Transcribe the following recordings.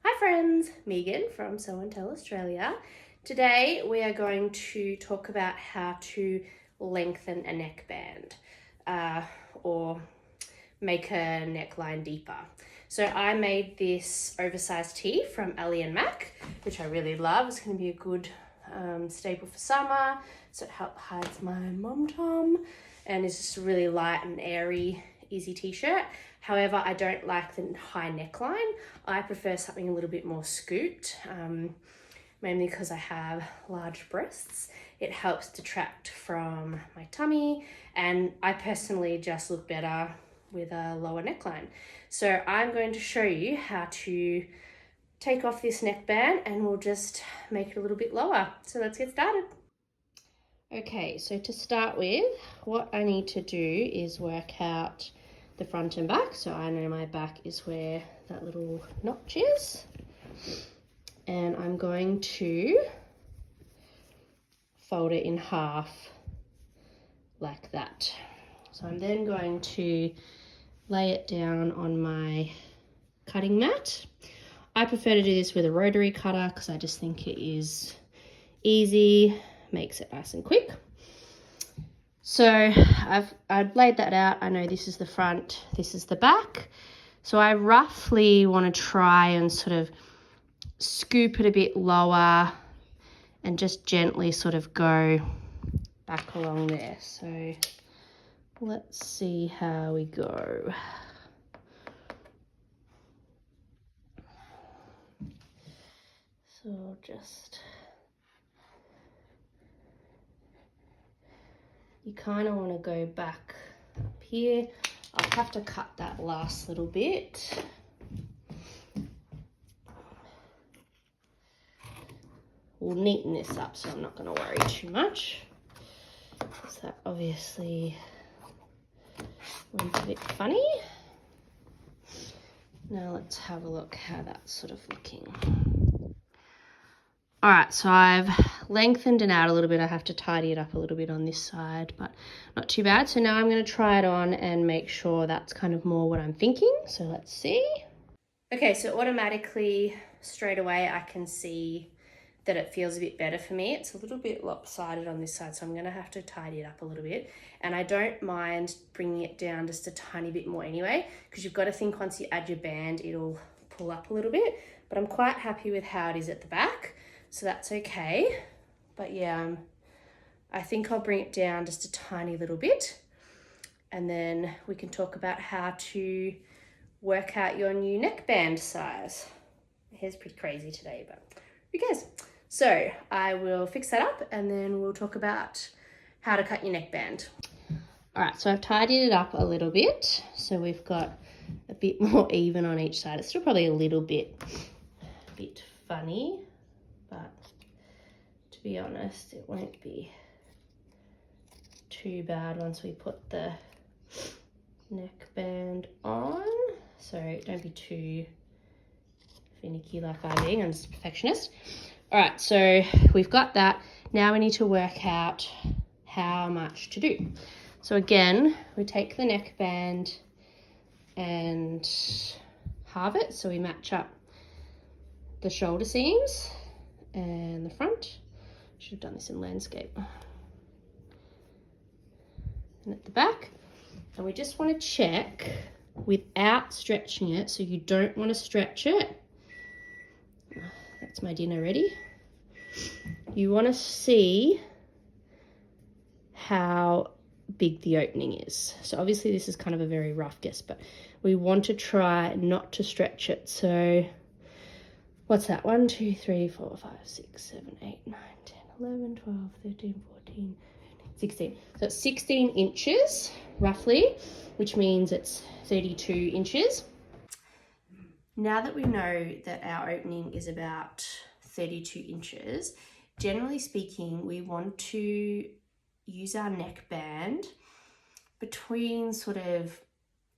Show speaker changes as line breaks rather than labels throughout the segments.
Hi friends, Megan from Sew and Tell Australia. Today we are going to talk about how to lengthen a neckband or make a neckline deeper. So I made this oversized tee from Ali and Mac, which I really love. It's going to be a good staple for summer. So it hides my mom tom and it's just a really light and airy, easy t-shirt. However, I don't like the high neckline. I prefer something a little bit more scooped, mainly because I have large breasts. It helps detract from my tummy, and I personally just look better with a lower neckline. So I'm going to show you how to take off this neckband and we'll just make it a little bit lower. So let's get started. Okay, so to start with, what I need to do is work out the front and back. So I know my back is where that little notch is. And I'm going to fold it in half like that. So I'm then going to lay it down on my cutting mat. I prefer to do this with a rotary cutter because I just think it is easy, makes it nice and quick. So I've laid that out. I know this is the front, this is the back. So I roughly want to try and sort of scoop it a bit lower and just gently sort of go back along there. So let's see how we go. So just, you kind of want to go back up here. I'll have to cut that last little bit. We'll neaten this up, so I'm not going to worry too much. So that obviously went a bit funny. Now let's have a look how that's sort of looking. All right, so I've lengthened it out a little bit. I have to tidy it up a little bit on this side, but not too bad. So now I'm going to try it on and make sure that's kind of more what I'm thinking. So let's see. Okay, so automatically straight away I can see that it feels a bit better for me. It's a little bit lopsided on this side, so I'm going to have to tidy it up a little bit. And I don't mind bringing it down just a tiny bit more anyway, because you've got to think once you add your band, it'll pull up a little bit. But I'm quite happy with how it is at the back, so that's okay. But yeah, I think I'll bring it down just a tiny little bit, and then we can talk about how to work out your new neckband size. My hair's pretty crazy today, but who cares? So I will fix that up and then we'll talk about how to cut your neckband. All right, so I've tidied it up a little bit. So we've got a bit more even on each side. It's still probably a little bit funny, but to be honest, it won't be too bad once we put the neckband on. So don't be too finicky like I'm being. I'm just a perfectionist. All right, so we've got that. Now we need to work out how much to do. So again, we take the neckband and halve it, so we match up the shoulder seams and the front. Should have done this in landscape. And at the back, and we just want to check without stretching it, so you don't want to stretch it. That's my dinner ready. You want to see how big the opening is. So obviously this is kind of a very rough guess, but we want to try not to stretch it. So what's that? 1, 2, 3, 4, 5, 6, 7, 8, 9, 10, 11, 12, 13, 14, 16. So it's 16 inches roughly, which means it's 32 inches. Now that we know that our opening is about 32 inches, generally speaking, we want to use our neckband between sort of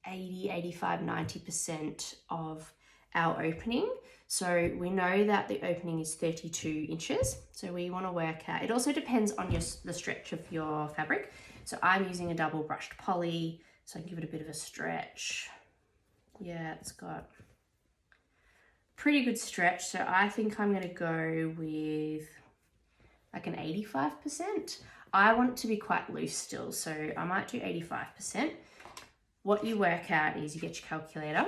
80, 85, 90% of our opening. So we know that the opening is 32 inches. So we want to work out, it also depends on the stretch of your fabric. So I'm using a double brushed poly, so I can give it a bit of a stretch. Yeah, it's got pretty good stretch. So I think I'm going to go with like an 85%. I want it to be quite loose still, so I might do 85%. What you work out is you get your calculator,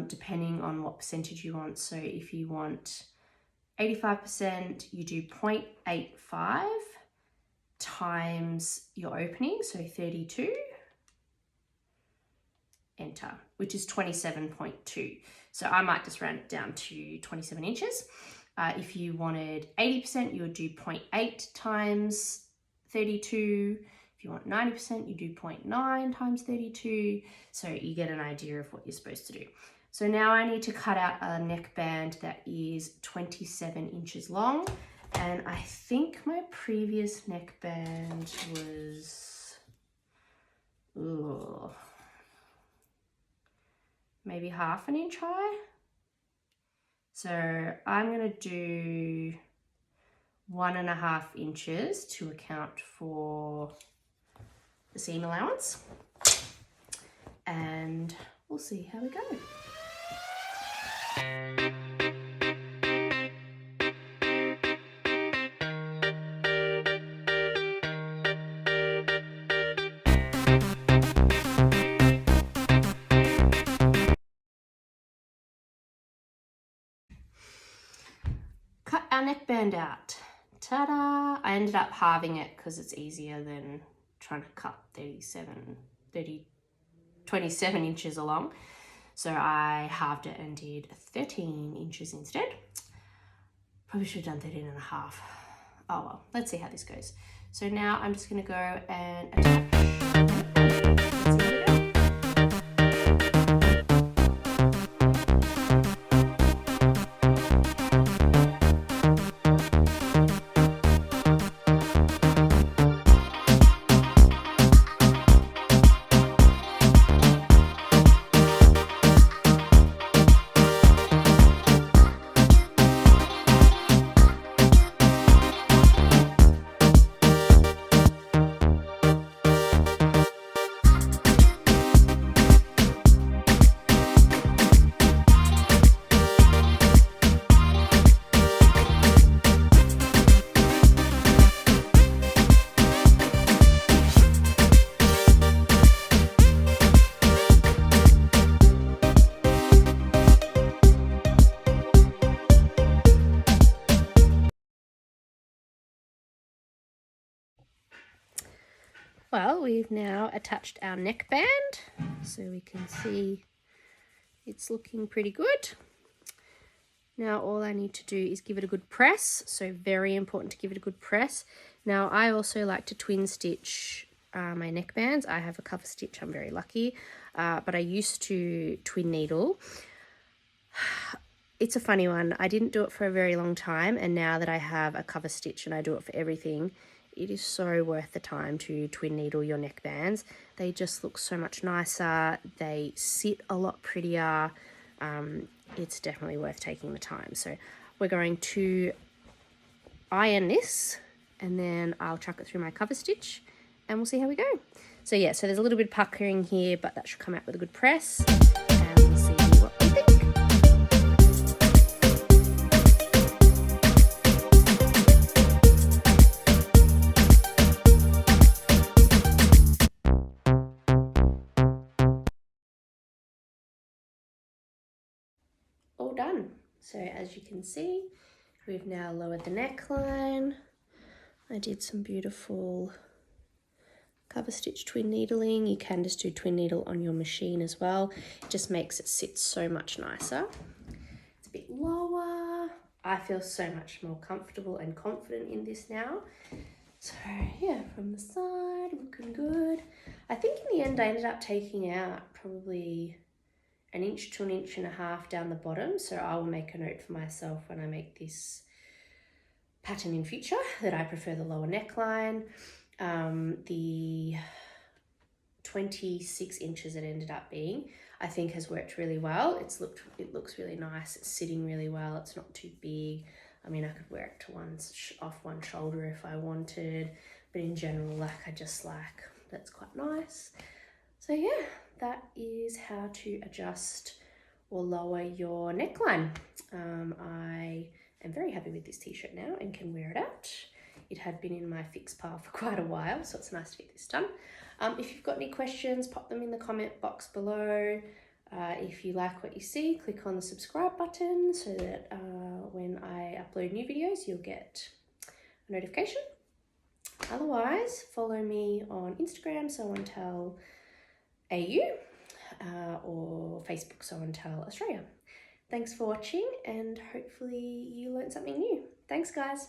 depending on what percentage you want. So if you want 85%, you do 0.85 times your opening, so 32, enter, which is 27.2. So I might just round it down to 27 inches. If you wanted 80%, you would do 0.8 times 32. If you want 90%, you do 0.9 times 32. So you get an idea of what you're supposed to do. So now I need to cut out a neckband that is 27 inches long. And I think my previous neckband was, maybe half an inch high. So I'm going to do 1.5 inches to account for the seam allowance. And we'll see how we go. Cut our neckband out. Ta-da! I ended up halving it because it's easier than trying to cut 27 inches along. So I halved it and did 13 inches instead. Probably should have done 13.5. Oh well, let's see how this goes. So now I'm just going to go and attach. Well, we've now attached our neckband, so we can see it's looking pretty good. Now all I need to do is give it a good press, so very important to give it a good press. Now I also like to twin stitch my neckbands. I have a cover stitch, I'm very lucky, but I used to twin needle. It's a funny one. I didn't do it for a very long time, and now that I have a cover stitch and I do it for everything, it is so worth the time to twin needle your neckbands. They just look so much nicer. They sit a lot prettier. It's definitely worth taking the time. So we're going to iron this, and then I'll chuck it through my cover stitch and we'll see how we go. So yeah, so there's a little bit of puckering here, but that should come out with a good press, and we'll see what we think. All done. So as you can see, we've now lowered the neckline. I did some beautiful cover stitch twin needling. You can just do twin needle on your machine as well. It just makes it sit so much nicer. It's a bit lower. I feel so much more comfortable and confident in this now. So yeah, from the side, looking good. I think in the end I ended up taking out probably 1 inch to 1.5 inches down the bottom. So I will make a note for myself when I make this pattern in future that I prefer the lower neckline. The 26 inches it ended up being, I think has worked really well. It looks really nice. It's sitting really well. It's not too big. I mean, I could wear it to off one shoulder if I wanted, but in general, that's quite nice. So yeah, that is how to adjust or lower your neckline. I am very happy with this t-shirt now and can wear it out. It had been in my fix pile for quite a while, so it's nice to get this done. If you've got any questions, pop them in the comment box below. If you like what you see, click on the subscribe button so that when I upload new videos, you'll get a notification. Otherwise, follow me on Instagram, SewandTell AU, or Facebook, SewandTell Australia. Thanks for watching, and hopefully you learned something new. Thanks, guys.